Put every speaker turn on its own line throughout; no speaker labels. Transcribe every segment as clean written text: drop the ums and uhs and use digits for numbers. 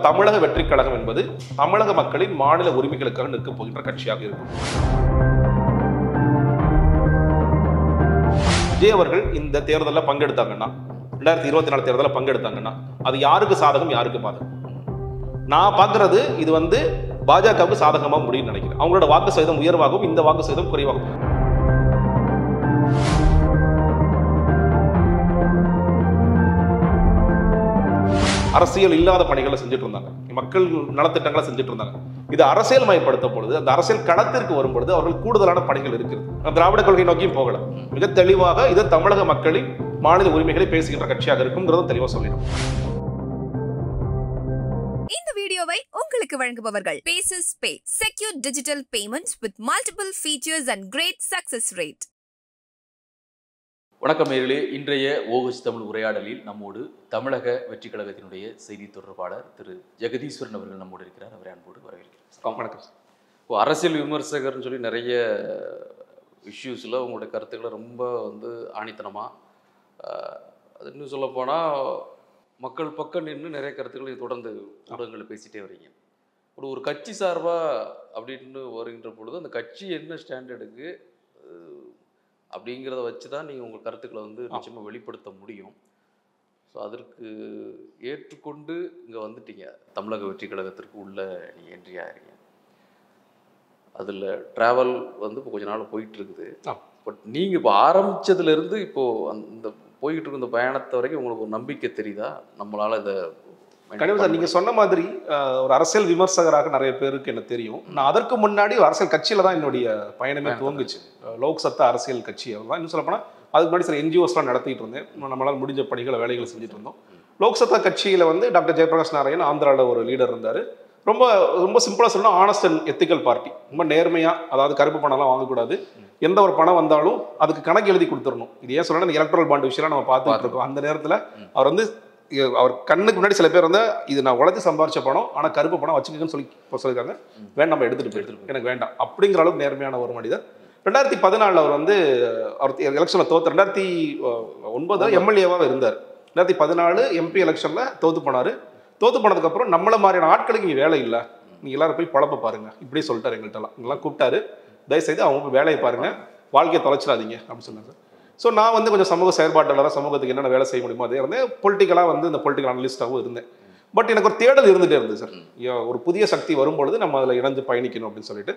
தமிழக வெற்றிக் கழகம் என்பது தமிழக மக்களின் மாநில உரிமைகளுக்காக நிற்கப் போகின்ற கட்சியாக இருக்கும். விஜய் அவர்கள் இந்த தேர்தலில் பங்கெடுத்தாங்கன்னா 2024 தேர்தலில் பங்கெடுத்தாங்கன்னா அது யாருக்கு சாதகம் யாருக்கு பாதகம்? நான் பார்க்கறது இது பாஜகவுக்கு சாதகமாக முடியும்னு நினைக்கிறேன். அவங்களோட வாக்கு சதவீதம் உயர்வாகவும் இந்த வாக்கு சதவீதம் குறைவாகவும். அரசியல் இல்லாத பணிகளை செஞ்சுட்டு இருந்தாங்க, மக்கள் நலத்திட்டங்களை செஞ்சுட்டு இருந்தாங்க. இது அரசியல் மயப்படுத்த பொழுது, அந்த அரசியல் களத்திற்கு வரும் பொழுது அவர்கள் கூடுதலான பணிகள் இருக்கிறது. திராவிட கொள்கை நோக்கியும் போகல, மிக தெளிவாக இது தமிழக மக்களின் மாநில உரிமைகளை பேசுகின்ற கட்சியாக இருக்கும்ங்கிறத தெளிவாக சொல்லிடும்.
இந்த வீடியோவை உங்களுக்கு வழங்குபவர்கள் Paces Pay, secure digital payments with multiple features and great success rate.
வணக்கம் நேயர்களே, இன்றைய ஓகச் தமிழ் உரையாடலில் நம்மோடு தமிழக வெற்றி கழகத்தினுடைய செய்தி தொடர்பாளர் திரு ஜெகதீஸ்வரன் அவர்கள் நம்மோடு இருக்கிறார். அவரை அன்போடு வரவேற்கிறேன்.
வணக்கம்.
இப்போ அரசியல் விமர்சகர்னு சொல்லி நிறைய இஷ்யூஸில் உங்களுடைய கருத்துக்களை ரொம்ப ஆணித்தனமாக, அது இன்னும் சொல்லப்போனால் மக்கள் பக்கம் நின்று நிறைய கருத்துக்களை தொடர்ந்து ஊடகங்களில் பேசிகிட்டே வரீங்க. ஒரு கட்சி சார்பாக அப்படின்னு வருகின்ற பொழுது அந்த கட்சி என்ன ஸ்டாண்டர்டுக்கு அப்படிங்கிறத வச்சு தான் நீங்கள் உங்கள் கருத்துக்களை நிச்சயமாக வெளிப்படுத்த முடியும். ஸோ அதற்கு ஏற்றுக்கொண்டு இங்கே வந்துட்டீங்க, தமிழக வெற்றி கழகத்திற்கு உள்ள நீங்கள் என்ட்ரி ஆகிறீங்க. அதில் ட்ராவல் இப்போ கொஞ்ச நாள் போயிட்டுருக்குது. பட் நீங்கள் இப்போ ஆரம்பித்ததுலேருந்து இப்போது அந்த போய்கிட்டு இருக்க இந்த பயணத்தை வரைக்கும் உங்களுக்கு ஒரு நம்பிக்கை தெரியுதா நம்மளால் இதை?
கண்டிப்பாக சார், நீங்கள் சொன்ன மாதிரி ஒரு அரசியல் விமர்சகராக நிறைய பேருக்கு எனக்கு தெரியும். நான் அதற்கு முன்னாடி ஒரு அரசியல் கட்சியில் தான் என்னுடைய பயணமே துவங்குச்சு. லோக் சத்தா அரசியல் கட்சி தான். இன்னும் சொல்லப்போனால் அதுக்கு முன்னாடி சில என்ஜிஓஸ்லாம் நடத்திட்டு இருந்தேன். நம்மளால் முடிஞ்ச பணிகளை வேலைகளை செஞ்சுட்டு இருந்தோம். லோக் சத்தா கட்சியில் டாக்டர் ஜெயபிரகாஷ் நாராயண் ஆந்திராவில் ஒரு லீடர் இருந்தார். ரொம்ப ரொம்ப சிம்பிளாக சொல்லணும், ஆனஸ்ட் அண்ட் எத்திக்கல் பார்ட்டி. ரொம்ப நேர்மையாக, அதாவது கருப்பு பணம்லாம் வாங்கக்கூடாது, எந்த ஒரு பணம் வந்தாலும் அதுக்கு கணக்கு எழுதி கொடுத்துடணும். இது ஏன் சொல்லணும், எலக்ட்ரல் பாண்ட் விஷயம் நம்ம பார்த்துட்டு இருக்கோம். அந்த நேரத்தில் அவர் அவர் கண்ணுக்கு முன்னாடி சில பேர் இது நான் உழைச்சி சம்பாரிச்ச பணம், ஆனால் கருப்பு பணம் வச்சுக்கன்னு சொல்லியிருக்காங்க. வேண்டாம், நம்ம எடுத்துகிட்டு போயிட்டு எனக்கு வேண்டாம் அப்படிங்கிற அளவுக்கு நேர்மையான ஒரு மனிதர். 2014 அவர் அவர் எலெக்ஷனில் தோற்று 2009 எம்எல்ஏவாக இருந்தார். 2014 எம்பி எலெக்ஷனில் தோற்று போனார். தோற்று போனதுக்கப்புறம் நம்மள மாதிரியான ஆட்களுக்கு இங்கே வேலை இல்லை, நீங்கள் எல்லாரும் போய் பழப்ப பாருங்க இப்படி சொல்லிட்டார். எங்கள்கிட்டலாம் இங்கெல்லாம் கூப்பிட்டாரு, தயவுசெய்து அவங்க போய் வேலையை பாருங்க, வாழ்க்கையை தொலைச்சிடாதீங்க அப்படின்னு சொன்னாங்க. ஸோ நான் கொஞ்சம் சமூக செயற்பாட்டாளராக சமூகத்துக்கு என்னென்ன வேலை செய்ய முடியுமோ அதே இருந்தேன். பொலிட்டிக்கலாக இந்த பொலிட்டிக்கல் அனலிஸ்டாகவும் இருந்தேன். பட் எனக்கு ஒரு தேடல் இருந்துகிட்டே இருந்தது சார். ஒரு புதிய சக்தி வரும்பொழுது நம்ம அதில் இணைஞ்சு பயணிக்கணும் அப்படின்னு சொல்லிட்டு.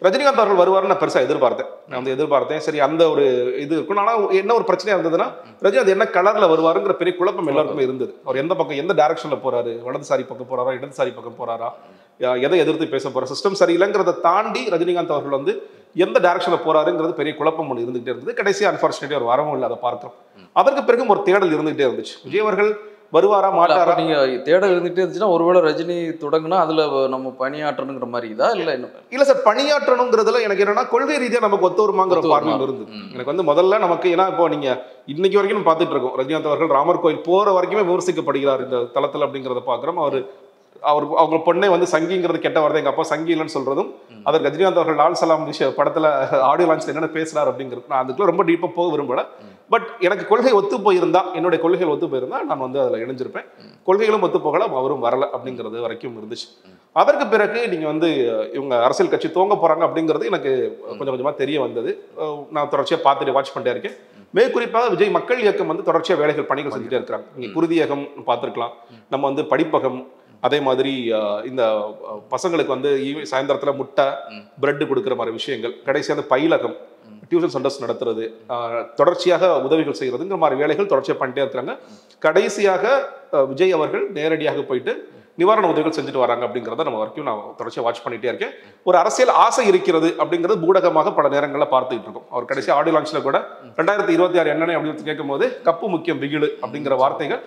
ரஜினிகாந்த் அவர்கள் வருவார்னு நான் பெருசாக எதிர்பார்த்தேன். நான் எதிர்பார்த்தேன், சரி அந்த ஒரு இது இருக்கும். ஆனால் என்ன ஒரு பிரச்சனையாக இருந்ததுன்னா, ரஜினிகாந்த் என்ன கலரில் வருவாருங்கிற பெரிய குழப்பம் எல்லாருக்குமே இருந்தது. அவர் எந்த பக்கம், எந்த டைரக்ஷனில் போறாரு, வலதுசாரி பக்கம் போறாரா, இடதுசாரி பக்கம் போறாரா, எதை எதிர்த்து பேச போற, சிஸ்டம் சரியில்லைங்கிறத தாண்டி ரஜினிகாந்த் அவர்கள் எந்த டைரக்ஷனில் போறாருங்கிறது பெரிய குழப்பம் ஒன்று இருந்துகிட்டே இருந்தது. கடைசியாக அன்ஃபார்ச்சுனேட்லி அவர் வரவும் இல்லை, அதை பார்க்கிறோம். அதற்கு பிறகும் ஒரு தேடல் இருந்துகிட்டே இருந்துச்சு. விஜய் அவர்கள் வருவாரா மாட்டாரா?
நீங்க தேடல் இருந்துகிட்டே இருந்துச்சுன்னா ஒருவேளை ரஜினி தொடங்கினா அதுல நம்ம பணியாற்றணுங்கிற மாதிரி இதா இல்ல
சார், பணியாற்றணுங்கிறதுல எனக்கு என்னன்னா கொள்கை ரீதியாக நமக்கு ஒத்து வருமாங்கிற பார்வையில் இருந்தது. எனக்கு முதல்ல நமக்கு, ஏன்னா இப்போ நீங்க இன்னைக்கு வரைக்கும் நம்ம பார்த்துட்டு இருக்கோம், ரஜினிகாந்த் அவர்கள் ராமர் கோயில் போற வரைக்குமே விமர்சிக்கப்படுகிறார் இந்த தளத்தில் அப்படிங்கிறத பார்க்குறோம். அவங்க பொண்ணே சங்கிங்கிறது கெட்ட வார்த்தை, எங்க அப்பா சங்கி இல்லைன்னு சொல்றதும், அதற்கு ரஜினிகாந்த் அவர்கள் லால் சலாம் படத்துல ஆடியோ லான்ச்ல என்னென்ன பேசுறாரு அப்படிங்கிறது நான் அதுக்குள்ள ரொம்ப டீப்பா போக விரும்பல. பட் எனக்கு கொள்கை ஒத்து போயிருந்தா, என்னுடைய கொள்கைகள் ஒத்து போயிருந்தா நான் அதில் இணைஞ்சிருப்பேன். கொள்கைகளும் ஒத்து போகல, அவரும் வரல அப்படிங்கிறது வரைக்கும் இருந்துச்சு. அதற்கு பிறகு நீங்க இவங்க அரசியல் கட்சி துவங்க போறாங்க அப்படிங்கிறது எனக்கு கொஞ்சம் கொஞ்சமா தெரிய வந்தது. நான் தொடர்ச்சியா பார்த்துட்டு வாட்ச் பண்ணிட்டே இருக்கேன். மேற்குறிப்பாக விஜய் மக்கள் இயக்கம் தொடர்ச்சியா வேலைகள் பணிகள் செஞ்சுட்டே இருக்கிறாங்க. நீங்க குருதியகம் பார்த்துருக்கலாம், நம்ம படிப்பகம், அதே மாதிரி இந்த பசங்களுக்கு சாயந்தரத்தில் முட்டை பிரெட் கொடுக்குற மாதிரி விஷயங்கள், கடைசியாக பயிலகம், டியூஷன் சென்டர்ஸ் நடத்துறது, தொடர்ச்சியாக உதவிகள் செய்யறதுங்கிற மாதிரி வேலைகள் தொடர்ச்சியாக பண்ணிட்டே இருக்கிறாங்க. கடைசியாக விஜய் அவர்கள் நேரடியாக போயிட்டு நிவாரண உதவிகள் செஞ்சுட்டு வராங்க அப்படிங்கிறத நம்ம வரைக்கும் நான் தொடர்ச்சியாக வாட்ச் பண்ணிட்டே இருக்கேன். ஒரு அரசியல் ஆசை இருக்கிறது அப்படிங்கிறது ஊடகமாக பல நேரங்களில் பார்த்துக்கிட்டு இருக்கோம். அவர் கடைசி ஆடியோ லான்ச்சில் கூட 2026 என்னென்ன அப்படின்னு கேட்கும் போது கப்பு முக்கியம் பிகிலு அப்படிங்கிற வார்த்தைகள்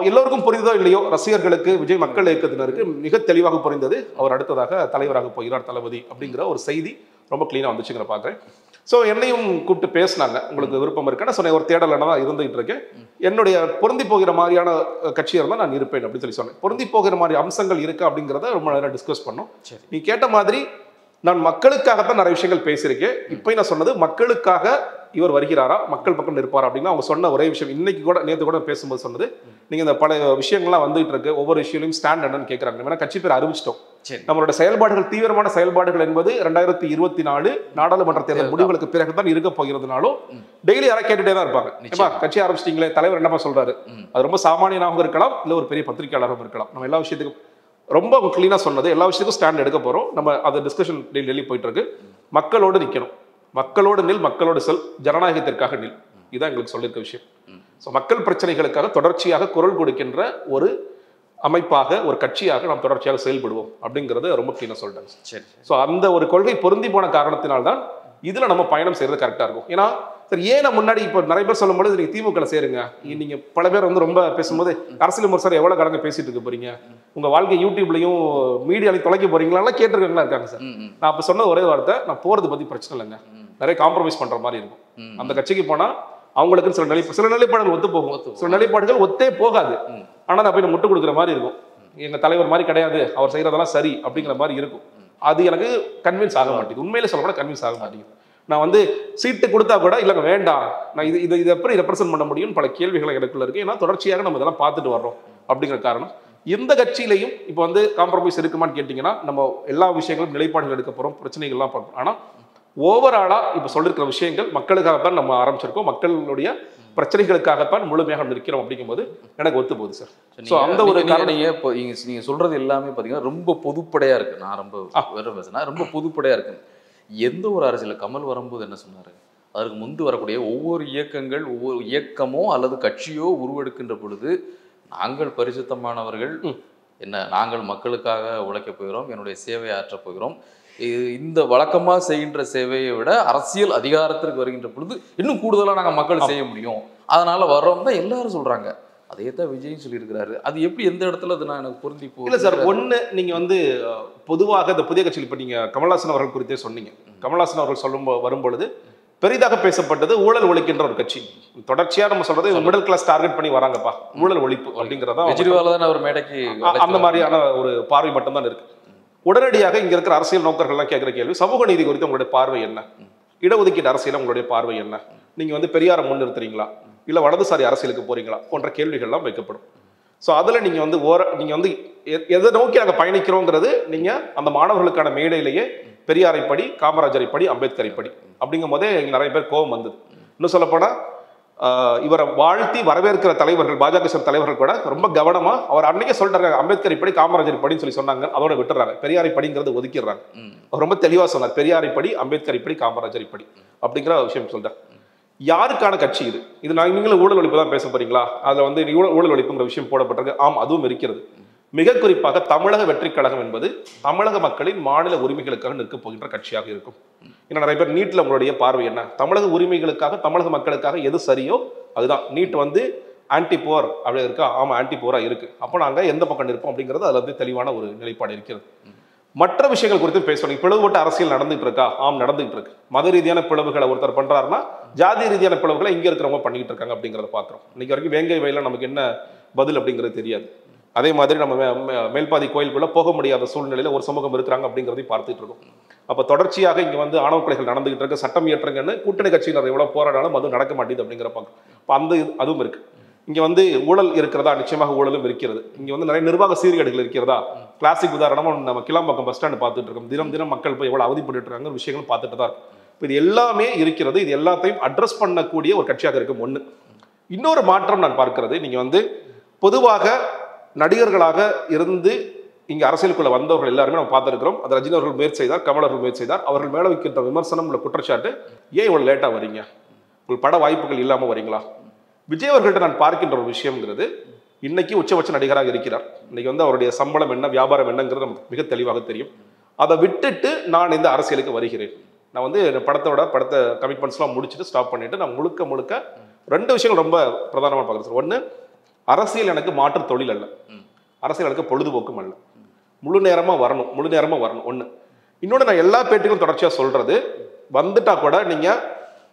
எல்லோருக்கும் புரிந்ததோ இல்லையோ, ரசிகர்களுக்கு, விஜய் மக்கள் இயக்கத்தினருக்கு மிக தெளிவாக புரிந்தது. அவர் அடுத்ததாக தலைவராக போகிறார் தளபதி அப்படிங்கிற ஒரு செய்தி ரொம்ப கிளீனாக வந்துச்சுங்கிற பார்க்குறேன். ஸோ என்னையும் கூப்பிட்டு பேசினாங்க, உங்களுக்கு விருப்பம் இருக்குன்னு சொன்னேன். ஒரு தேடல் தான் இருந்துகிட்டு இருக்கேன். என்னுடைய பொருந்தி போகிற மாதிரியான கட்சியாக இருந்தால் நான் இருப்பேன் அப்படின்னு சொன்னேன். பொருந்தி போகிற மாதிரி அம்சங்கள் இருக்கா அப்படிங்கிறத ரொம்ப நேரம் டிஸ்கஸ் பண்ணோம். நீ கேட்ட மாதிரி நான் மக்களுக்காகத்தான் நிறைய விஷயங்கள் பேசியிருக்கேன். இப்போ நான் சொன்னது மக்களுக்காக இவர் வருகிறாரா, மக்கள் பக்கம் இருப்பாரா அப்படின்னா அவங்க சொன்ன ஒரே விஷயம், இன்னைக்கு கூட நேற்று கூட பேசும்போது சொன்னது, நீங்க இந்த பல விஷயங்கள்லாம் வந்துட்டு இருக்கு, ஒவ்வொரு விஷயங்களையும் ஸ்டாண்ட் என்னன்னு கேட்கறாங்க. வேணா கட்சி பேர் அறிவிச்சிட்டோம்.
சரி.
நம்மளோட செயல்பாடுகள், தீவிரமான செயல்பாடுகள் என்பது 2024 நாடாளுமன்ற தேர்தல் முடிவுகளுக்கு பிறகுதான் இருக்க போகிறதுனாலும் டெய்லி யாராவது கேட்டுட்டே தான் இருப்பாங்க. ஏப்பா கட்சி ஆரம்பிச்சிட்டீங்களே, தலைவர் என்னப்பா சொல்றாரு? அது ரொம்ப சாமானியனாகவும் இருக்கலாம், இல்ல ஒரு பெரிய பத்திரிகையாளராகவும் இருக்கலாம். நம்ம எல்லா விஷயத்துக்கும் ரொம்ப கிளீனா சொன்னது, எல்லா விஷயத்துக்கும் ஸ்டாண்ட் எடுக்க போறோம். நம்ம அது டிஸ்கஷன் டெய்லி போயிட்டு இருக்கு. மக்களோடு நிக்கணும், மக்களோடு நில், மக்களோடு செல், ஜனநாயகத்திற்காக நில். இதான் எங்களுக்கு சொல்லியிருக்க விஷயம். ஸோ மக்கள் பிரச்சனைகளுக்காக தொடர்ச்சியாக குரல் கொடுக்கின்ற ஒரு அமைப்பாக, ஒரு கட்சியாக நாம் தொடர்ச்சியாக செயல்படுவோம் அப்படிங்கிறது ரொம்ப கிளீனா சொல்லிட்டாங்க.
சரி.
ஸோ அந்த ஒரு கொள்கை பொருந்தி போன காரணத்தினால்தான் இதுல நம்ம பயணம் செய்யறது கரெக்டா இருக்கும். ஏன்னா சரி, ஏன் நான் முன்னாடி இப்போ நிறைய பேர் சொல்லும்போது நீங்க திமுக சேருங்க, நீங்க பல பேர் வந்து ரொம்ப பேசும்போது அரசியல் விமர்சனம் எவ்வளவு கடங்க பேசிட்டு இருக்க போறீங்க, உங்க வாழ்க்கை யூடியூப்லயும் மீடியாலையும் தொலைக்க போறீங்களா கேட்டிருக்கீங்களா இருக்காங்க சார். நான் அப்ப சொன்ன ஒரே வார்த்தை, நான் போறது பத்தி பிரச்சனை இல்லைங்க, நிறைய காம்ப்ரமைஸ் பண்ற மாதிரி இருக்கும். அந்த கட்சிக்கு போனா அவங்களுக்கு சில நிலைப்பாடுகள் ஒத்து போகும், சில நிலைப்பாடுகள் ஒத்தே போகாது. ஆனா நான் போய் முட்டு கொடுக்குற மாதிரி இருக்கும், எங்க தலைவர் மாதிரி கிடையாது, அவர் செய்யறதெல்லாம் சரி அப்படிங்கிற மாதிரி இருக்கும். அது எனக்கு கன்வின்ஸ் ஆக மாட்டேங்குது, உண்மையிலே சொல்ல கூட கன்வின்ஸ் ஆக மாட்டேங்குது. நான் வந்து சீட்டு கொடுத்தா கூட இல்லைங்க வேண்டாம், நான் இது எப்படி ரெப்ரசென்ட் பண்ண முடியும்னு பல கேள்விகள் எனக்குள்ள இருக்கு. ஏன்னா தொடர்ச்சியாக நம்ம இதெல்லாம் பார்த்துட்டு வர்றோம் அப்படிங்கிற காரணம். எந்த கட்சியிலையும் இப்போ வந்து காம்ப்ரமைஸ் இருக்குமான்னு கேட்டிங்கன்னா, நம்ம எல்லா விஷயங்களும் நிலைப்பாடுகள் எடுக்க போகிறோம், பிரச்சனைகள்லாம் பார்க்கணும். ஆனால் ஓவராலாக இப்போ சொல்லியிருக்கிற விஷயங்கள் மக்களுக்காகத்தான் நம்ம ஆரம்பிச்சிருக்கோம், மக்களுடைய பிரச்சனைகளுக்காகத்தான் முழுமையாக நிற்கிறோம் அப்படிங்கும்போது எனக்கு ஒத்து போகுது சார். ஸோ அந்த ஒரு
நீங்க சொல்றது எல்லாமே பார்த்தீங்கன்னா ரொம்ப பொதுப்படையா இருக்கு. நான் ரொம்ப வேற பேசுனா ரொம்ப பொதுப்படையா இருக்கு. எந்த ஒரு அரசியல் கமல் வரும்போது என்ன சொன்னாரு, அதற்கு முன்பு வரக்கூடிய ஒவ்வொரு இயக்கங்கள், ஒவ்வொரு இயக்கமோ அல்லது கட்சியோ உருவெடுக்கின்ற பொழுது நாங்கள் பரிசுத்தமானவர்கள், என்ன நாங்கள் மக்களுக்காக உழைக்க போகிறோம், என்னுடைய சேவையை ஆற்றப் போகிறோம், இந்த வழக்கமாக செய்கின்ற சேவையை விட அரசியல் அதிகாரத்திற்கு வருகின்ற பொழுது இன்னும் கூடுதலாக நாங்கள் மக்கள் செய்ய முடியும், அதனால வர்றோம் தான் எல்லாரும் சொல்றாங்க. அதே தான் விஜயும் சொல்லியிருக்கிறாரு. அது எப்படி எந்த இடத்துல அது நான் எனக்கு பொருந்தி போகுது?
இல்லை சார், ஒன்று நீங்கள் வந்து பொதுவாக இந்த புதிய கட்சியில் இப்போ நீங்கள் கமல்ஹாசன் அவர்கள் குறித்தே சொன்னீங்க. கமல்ஹாசன் அவர்கள் வரும்பொழுது பெரிதாக பேசப்பட்டது ஊழல் ஒழிக்கின்ற ஒரு கட்சி. தொடர்ச்சியா நம்ம சொல்றது மிடில் கிளாஸ் டார்கெட் பண்ணி வராங்கப்பா, ஊழல் ஒழிப்பு அப்படிங்கிறதா
ஒரு மேடைக்கு
அந்த மாதிரியான ஒரு பார்வை மட்டும்தான் இருக்கு. உடனடியாக இங்க இருக்கிற அரசியல் நோக்கர்கள்லாம் கேட்கிற கேள்வி, சமூக நீதி குறித்து உங்களுடைய பார்வை என்ன, இடஒதுக்கீடு அரசியல் உங்களுடைய பார்வை என்ன, நீங்க வந்து பெரியாரை முன்னிறுத்துறீங்களா இல்ல வலதுசாரி அரசியலுக்கு போறீங்களா போன்ற கேள்விகள்லாம் வைக்கப்படும். ஸோ அதில் நீங்கள் வந்து எதை நோக்கி நாங்கள் பயணிக்கிறோங்கிறது நீங்கள் அந்த மாணவர்களுக்கான மேடையிலேயே பெரியாரை படி, காமராஜரை படி, அம்பேத்கரை படி அப்படிங்கும் போதே இங்கே நிறைய பேர் கோபம் வந்தது. இன்னும் சொல்லப்போனால் இவரை வாழ்த்தி வரவேற்கிற தலைவர்கள், பாஜக தலைவர்கள் கூட ரொம்ப கவனமா அவர் அன்னைக்கே சொல்றாங்க, அம்பேத்கரை படி, காமராஜர் படின்னு சொல்லி சொன்னாங்க, அதோட விட்டுறாங்க, பெரியாரை படிங்கிறது ஒதுக்கிடுறாங்க. அவர் ரொம்ப தெளிவா சொன்னார், பெரியாரை படி, அம்பேத்கரை படி, காமராஜரை படி அப்படிங்கிற விஷயம் சொல்றாங்க. யாருக்கான கட்சி இது? இது நீங்களும் ஊழல் ஒழிப்பு தான் பேச போறீங்களா? அதுல வந்து ஊழல் ஒழிப்புங்கிற விஷயம் போடப்பட்டிருக்கு. ஆம், அதுவும் இருக்கிறது. மிக குறிப்பாக தமிழக வெற்றி கழகம் என்பது தமிழக மக்களின் மாநில உரிமைகளுக்காக நிற்க போகின்ற கட்சியாக இருக்கும். ஏன்னா நிறைய பேர் நீட்ல உங்களுடைய பார்வை என்ன, தமிழக உரிமைகளுக்காக, தமிழக மக்களுக்காக எது சரியோ அதுதான். நீட் வந்து ஆன்டி போர் அப்படி இருக்கா? ஆமா, ஆன்டி போரா இருக்கு. அப்போ நாங்க எந்த பக்கம் இருப்போம் அப்படிங்கிறது அதுல வந்து தெளிவான ஒரு நிலைப்பாடு இருக்கிறது. மற்ற விஷயங்கள் குறித்து பேசணும். பிளவுபட்ட அரசியல் நடந்துட்டு இருக்கா? ஆம், நடந்துட்டு இருக்கு. மத ரீதியான பிளவுகளை ஒருத்தர் பண்றாருன்னா ஜாதி ரீதியான பிளவுகளை இங்க இருக்கிறவங்க பண்ணிட்டு இருக்காங்க அப்படிங்கிறத பாக்குறோம். இன்னைக்கு வரைக்கும் வேங்கை வயல நமக்கு என்ன பதில் அப்படிங்கிறது தெரியாது. அதே மாதிரி நம்ம மேல்பாதி கோயிலுக்குள்ள போக முடியாத சூழ்நிலையில ஒரு சமூகம் இருக்கிறாங்க அப்படிங்கிறதையும் பார்த்துட்டு இருக்கோம். அப்ப தொடர்ச்சியாக இங்க வந்து ஆணவ கொலைகள் நடந்துகிட்டு இருக்கு, சட்டம் இயற்றுங்கன்னு கூட்டணி கட்சியினர் எவ்வளவு போராடாலும் அது நடக்க மாட்டேது அப்படிங்கிற பார்க்க அந்த அதுவும் இருக்கு. இங்க வந்து ஊழல் இருக்கிறதா? நிச்சயமாக ஊழலும் இருக்கிறது. இங்க வந்து நிறைய நிர்வாக சீர்கேடுகள் இருக்கிறதா? கிளாசிக் உதாரணமா நம்ம கிளாம்பாக்கம் பஸ் ஸ்டாண்ட் பார்த்துட்டு இருக்கோம். தினம் தினம் மக்கள் போய் எவ்வளவு அவதிப்பட்டு இருக்காங்க விஷயங்களும் பார்த்துட்டு தான் இருக்கும். இது எல்லாமே இருக்கிறது. இது எல்லாத்தையும் அட்ரஸ் பண்ணக்கூடிய ஒரு கட்சியாக இருக்கும். ஒண்ணு. இன்னொரு மாற்றம் நான் பார்க்கிறது, நீங்க வந்து பொதுவாக நடிகர்களாக இருந்து இங்க அரசியலுக்குள்ள வந்தவர்கள் எல்லாருமே நம்ம பார்த்துருக்கிறோம். அது ரஜினி அவர்கள் முயற்சி செய்தார், கமல் அவர்கள் முயற்சி செய்தார். அவர்கள் மேல வைக்கின்ற விமர்சனம் உள்ள குற்றச்சாட்டு, ஏன் இவ்வளவு லேட்டா வரீங்க, உங்களுக்கு பட வாய்ப்புகள் இல்லாம வரீங்களா? விஜய் அவர்கள்ட்ட நான் பார்க்கின்ற ஒரு விஷயம்ங்கிறது, இன்னைக்கு உச்சபட்ச நடிகராக இருக்கிறார். இன்னைக்கு வந்து அவருடைய சம்பளம் என்ன, வியாபாரம் என்னங்கிறது நமக்கு மிக தெளிவாக தெரியும். அதை விட்டுட்டு நான் இந்த அரசியலுக்கு வருகிறேன், நான் வந்து படத்தை கமிட்மெண்ட்ஸ்லாம் முடிச்சுட்டு ஸ்டாப் பண்ணிட்டு நான் முழுக்க ரெண்டு விஷயங்கள் ரொம்ப பிரதானமாக பார்க்குறேன் சார். ஒன்று, அரசியல் எனக்கு மாற்று தொழில் அல்ல, அரசியல் எனக்கு பொழுதுபோக்கும் அல்ல, முழு நேரமாக வரணும் ஒன்று. இன்னொன்று, நான் எல்லா பேட்டிகளும் தொடர்ச்சியாக சொல்றது, வந்துட்டா கூட நீங்கள்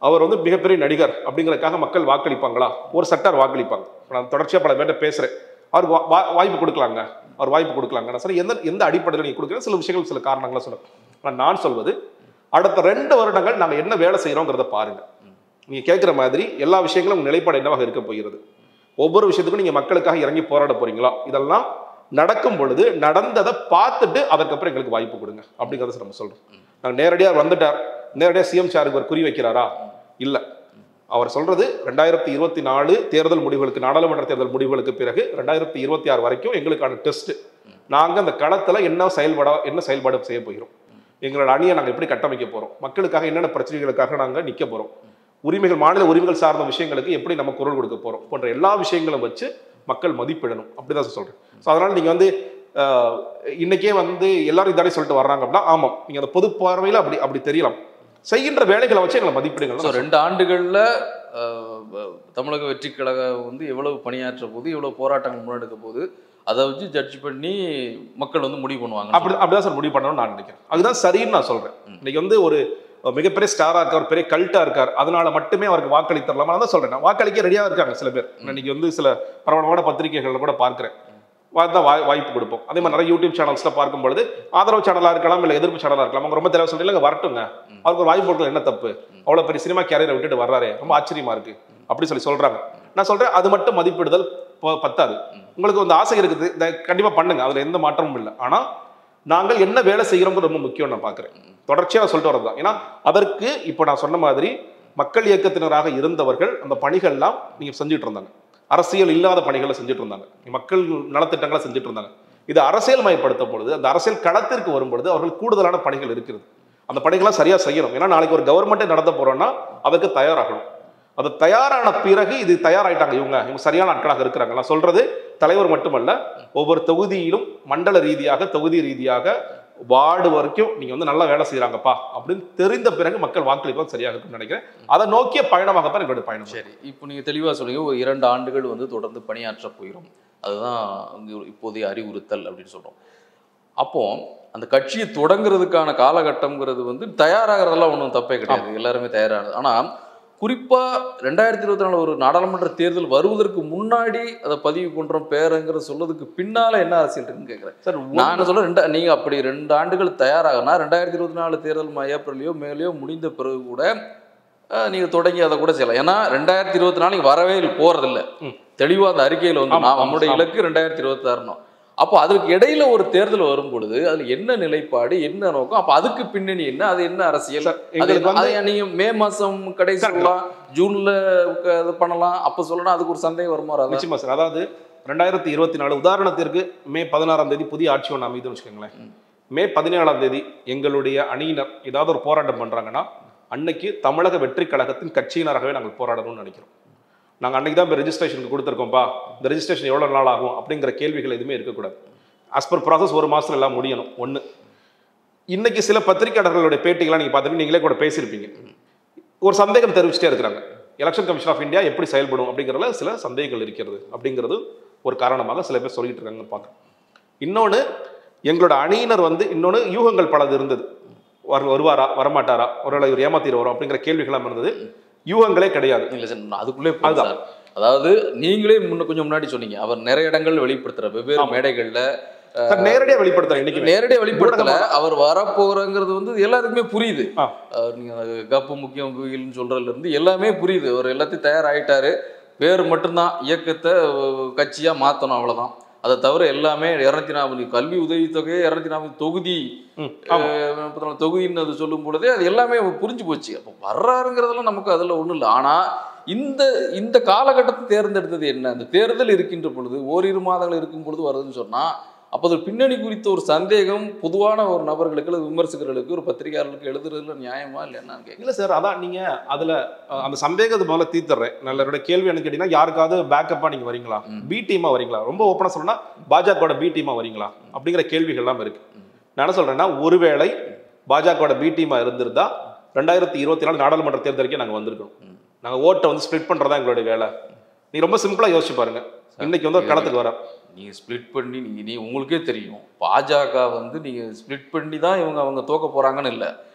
அவர் வந்து மிகப்பெரிய நடிகர் அப்படிங்கிறதுக்காக மக்கள் வாக்களிப்பாங்களா? ஒரு செக்டார் வாக்களிப்பாங்க. நான் தொடர்ச்சியாக பல பேர்ட்ட பேசுகிறேன், அவருக்கு வாய்ப்பு கொடுக்கலாங்க, அவர் வாய்ப்பு கொடுக்கலாங்க. நான் சார் எந்த அடிப்படையில் நீங்கள் கொடுக்குறேன், சில விஷயங்கள் சில காரணங்களாக சொல்லுங்கள். நான் சொல்வது, அடுத்த 2 வருடங்கள் நாங்கள் என்ன வேலை செய்கிறோங்கிறத பாருங்க. நீங்கள் கேட்குற மாதிரி எல்லா விஷயங்களும் நிலைப்பாடு என்னவாக இருக்க போகிறது. ஒவ்வொரு விஷயத்துக்கும் நீங்க மக்களுக்காக இறங்கி போராட போறீங்களா? இதெல்லாம் நடக்கும் பொழுது நடந்ததை பார்த்துட்டு அதற்கப்புறம் எங்களுக்கு வாய்ப்பு கொடுங்க அப்படிங்கிறத நம்ம சொல்றோம். நாங்கள் நேரடியாக வந்துட்டார், நேரடியாக சிஎம் சேருக்கு ஒரு குறி வைக்கிறாரா? இல்லை. அவர் சொல்றது 2024 தேர்தல் முடிவுகளுக்கு, நாடாளுமன்ற தேர்தல் முடிவுகளுக்கு பிறகு 2026 வரைக்கும் எங்களுக்கான டெஸ்ட். நாங்கள் அந்த களத்தில் என்ன செயல்பாடு செய்ய போகிறோம், எங்களோட அணியை நாங்கள் எப்படி கட்டமைக்க போகிறோம், மக்களுக்காக என்னென்ன பிரச்சனைகளுக்காக நாங்கள் நிற்க போகிறோம், உரிமைகள், மாநில உரிமைகள் சார்ந்த விஷயங்களுக்கு எப்படி நம்ம குரல் கொடுக்க போகிறோம் போன்ற எல்லா விஷயங்களும் வச்சு மக்கள் மதிப்பிடணும். அப்படிதான் சொல்கிறேன். ஸோ அதனால் நீங்கள் வந்து இன்னைக்கே வந்து எல்லாரும் இதானே சொல்லிட்டு வர்றாங்க அப்படின்னா, ஆமாம், நீங்கள் அந்த பொது பார்வையில் அப்படி தெரியலாம். செய்கின்ற வேலைகளை வச்சு எங்களை மதிப்பிடுங்கள்.
2 ஆண்டுகளில் தமிழக வெற்றி கழகம் வந்து எவ்வளவு பணியாற்ற போது, எவ்வளவு போராட்டங்கள் முன்னெடுக்க போது, அதை வச்சு ஜட்ஜ் பண்ணி மக்கள் வந்து முடிவு பண்ணுவாங்க.
அப்படிதான் சார் முடிவு பண்ணணும்னு நான் நினைக்கிறேன். அதுதான் சரின்னு நான் சொல்றேன். இன்னைக்கு வந்து ஒரு மிகப்பெரிய ஸ்டாரா இருக்கார், பெரிய கல்ட்டா இருக்கார், அதனால மட்டுமே அவருக்கு வாக்களித்தரலாமா தான் சொல்றேன். நான் வாக்களிக்க ரெடியா இருக்காங்க சில பேர். இன்னைக்கு வந்து சில பிரபலமான பத்திரிகைகள்ல கூட பார்க்கிறேன். வாய்ப்பு கொடுப்போம். அதே மாதிரி நிறைய யூடியூப் சேனல்ஸ்ல பார்க்கும் பொழுது ஆதரவு சேனலா இருக்கலாம், இல்ல எதிர்ப்பு சேனலா இருக்கலாம், அவங்க ரொம்ப தெளிவாக சொல்றீங்க வரட்டுங்க, அவருக்கு ஒரு வாய்ப்பு கொடுக்கல, என்ன தப்பு, அவ்வளவு பெரிய சினிமா கேரியரை விட்டுட்டு வர்றாரு, ரொம்ப ஆச்சரியமா இருக்கு அப்படி சொல்றாங்க. நான் சொல்றேன், அது மட்டும் மதிப்பிடுதல் பத்தாது. உங்களுக்கு வந்து ஆசை இருக்குது, கண்டிப்பா பண்ணுங்க, அதுல எந்த மாற்றமும் இல்லை. ஆனா நாங்கள் என்ன வேலை செய்கிறோம் ரொம்ப முக்கியம் நான் பார்க்குறேன். தொடர்ச்சியாக நான் சொல்லிட்டு வரது தான். ஏன்னா அதற்கு இப்போ நான் சொன்ன மாதிரி மக்கள் இயக்கத்தினராக இருந்தவர்கள் அந்த பணிகள்லாம் நீங்கள் செஞ்சுட்டு இருந்தாங்க. அரசியல் இல்லாத பணிகளை செஞ்சுட்டு இருந்தாங்க, மக்கள் நலத்திட்டங்களை செஞ்சுட்டு இருந்தாங்க. இது அரசியல் மயப்படுத்தும் பொழுது, அந்த அரசியல் களத்திற்கு வரும்பொழுது அவர்கள் கூடுதலான பணிகள் இருக்கிறது. அந்த பணிகள்லாம் சரியாக செய்யணும். ஏன்னா நாளைக்கு ஒரு கவர்மெண்ட்டே நடத்த போகிறோன்னா அதுக்கு தயாராகணும். அது தயாரான பிறகு இது தயாராயிட்டாங்க, இவங்க சரியான ஆட்களாக இருக்கிறாங்க. நான் சொல்றது தலைவர் மட்டுமல்ல, ஒவ்வொரு தொகுதியிலும் மண்டல ரீதியாக, தொகுதி ரீதியாக, வார்டு வரைக்கும் நீங்க வந்து நல்லா வேலை செய்யறாங்கப்பா அப்படின்னு தெரிந்த பிறகு மக்கள் வாக்களிப்பது சரியாக இருக்கும்னு நினைக்கிறேன். அதை நோக்கிய பயணமாகத்தான் எங்களுடைய பயணம்.
சரி, இப்போ நீங்க தெளிவா சொல்லுங்க, ஒரு 2 ஆண்டுகள் வந்து தொடர்ந்து பணியாற்ற போயிடும், அதுதான் இப்போதைய அறிவுறுத்தல் அப்படின்னு சொல்றோம். அப்போ அந்த கட்சியை தொடங்குறதுக்கான காலகட்டம்ங்கிறது வந்து தயாராகிறதெல்லாம் ஒன்றும் தப்பே கிடையாது, எல்லாருமே தயாரானது. ஆனா குறிப்பா 2024 ஒரு நாடாளுமன்ற தேர்தல் வருவதற்கு முன்னாடி அதை பதிவு பண்றோம் பேருங்கிற சொல்றதுக்கு பின்னால என்ன அரசியல் இருக்குன்னு கேட்கிறேன் சார். நான் என்ன சொல்றேன், நீங்க அப்படி 2 ஆண்டுகள் தயாராகனா 2024 தேர்தல் ஏப்ரல்லையோ மேலேயோ முடிந்த பிறகு கூட நீங்க தொடங்கி அதை கூட செய்யலாம். ஏன்னா 2024 வரவே போறதில்லை, தெளிவா அந்த அறிக்கையில் வந்து நம்முடைய இலக்கு 2026. அப்போ அதுக்கு இடையில ஒரு தேர்தல் வரும் பொழுது அதுல என்ன நிலைப்பாடு, என்ன நோக்கம், அப்ப அதுக்கு பின்னணி என்ன, அது என்ன அரசியல், நீங்க மே மாசம் கடைசி சொல்லலாம், ஜூன்ல பண்ணலாம், அப்ப சொல்லலாம், அதுக்கு ஒரு சந்தேகம் வருமா?
நிச்சயமா சார். அதாவது 2024 உதாரணத்திற்கு மே 16ஆம் தேதி புதிய ஆட்சி ஒன்று அமைதுன்னு வச்சுக்கோங்களேன். மே 17ஆம் தேதி எங்களுடைய அணியினர் ஏதாவது ஒரு போராட்டம் பண்றாங்கன்னா அன்னைக்கு தமிழக வெற்றி கழகத்தின் கட்சியினராகவே நாங்கள் போராடணும்னு நினைக்கிறோம். நாங்கள் அன்றைக்கி தான் இப்போ ரெஜிஸ்ட்ரேஷனுக்கு கொடுத்துருக்கோம்ப்பா, இந்த ரெஜிஸ்ட்ரேஷன் எவ்வளோ நாள் ஆகும் அப்படிங்கிற கேள்விகள் எதுவுமே இருக்கக்கூடாது. ஆஸ் பர் ப்ராசஸ் 1 மாதத்துல எல்லாம் முடியணும். ஒன்று, இன்னைக்கு சில பத்திரிகையாளர்களுடைய பேட்டிகளாக நீங்கள் பார்த்துட்டு நீங்களே கூட பேசியிருப்பீங்க, ஒரு சந்தேகம் தெரிவிச்சுட்டே இருக்கிறாங்க, எலெக்ஷன் கமிஷன் ஆஃப் இந்தியா எப்படி செயல்படும் அப்படிங்கிறதுல சில சந்தேகங்கள் இருக்கிறது அப்படிங்கிறது ஒரு காரணமாக சில பேர் சொல்லிட்டு இருக்காங்கன்னு பார்க்குறேன். இன்னொன்று, எங்களோட அணியினர் வந்து இன்னொன்று யூகங்கள் பலது இருந்தது, வருவாரா வரமாட்டாரா, ஒருவேளை இவர் ஏமாத்திர வரும் அப்படிங்கிற கேள்விகளாக இருந்தது. யூகங்களே கிடையாது.
இல்லை சார், அதுக்குள்ளே அதாவது நீங்களே கொஞ்சம் முன்னாடி சொன்னீங்க, அவர் நிறைய இடங்கள் வெளிப்படுத்துற வெவ்வேறு மேடைகள்ல
நேரடியாக வெளிப்படுத்துற, இன்னைக்கு
நேரடியாக வெளிப்படுத்தல, அவர் வரப்போறங்கிறது வந்து எல்லாருக்குமே புரியுது. நீங்க கப்பு முக்கியம் சொல்றதுல இருந்து எல்லாமே புரியுது, அவர் எல்லாத்தையும் தயாராகிட்டாரு, பேர் மட்டும்தான் இயக்கத்தை கட்சியா மாத்தணும், அவ்வளவுதான். அதை தவிர எல்லாமே 240 கல்வி உதவித்தொகையே 240 தொகுதின்னு அது சொல்லும் பொழுதே அது எல்லாமே புரிஞ்சு போச்சு. அப்போ வர்றாருங்கிறதெல்லாம் நமக்கு அதில் ஒன்றும் இல்லை. ஆனால் இந்த காலகட்டத்தை தேர்ந்தெடுத்தது என்ன, அந்த தேர்தல் இருக்கின்ற பொழுது ஓரிரு மாதங்கள் இருக்கும் பொழுது வருதுன்னு சொன்னால் அப்போ அது பின்னணி குறித்த ஒரு சந்தேகம் பொதுவான ஒரு நபர்களுக்கு அல்லது விமர்சகர்களுக்கு ஒரு பத்திரிகையாளர்களுக்கு எழுதுறதுல நியாயமா இல்லை என்னன்னு கேட்க.
இல்லை சார், அதான் நீங்கள் அதில் அந்த சந்தேகத்தை முதல்ல தீர்த்துறேன். நல்ல கேள்வி எனக்கு கேட்டீங்கன்னா, யாருக்காவது பேக்கப்பாக நீங்கள் வரீங்களா, பி டீமாக வரீங்களா, ரொம்ப ஓப்பனாக சொல்லணும்னா பாஜகவோட பி டீமாக வரீங்களா அப்படிங்கிற கேள்விகள்லாம் இருக்கு. நான் என்ன சொல்கிறேன்னா, ஒருவேளை பாஜகவோட பி டீமாக இருந்திருந்தா 2024 நாடாளுமன்ற தேர்தலுக்கே நாங்கள் வந்திருக்கோம். நாங்கள் ஓட்டை வந்து ஸ்ப்ளிட் பண்ணுறதா எங்களுடைய வேலை. நீ ரொம்ப சிம்பிளாக யோசிச்சு பாருங்க, இன்னைக்கு வந்து ஒரு களத்துக்கு வர
நீங்கள் ஸ்ப்ளிட் பண்ணி நீங்கள் உங்களுக்கே தெரியும், பாஜக வந்து நீங்கள் ஸ்ப்ளிட் பண்ணி தான் அவங்க தோக்க போகிறாங்கன்னு இல்லை.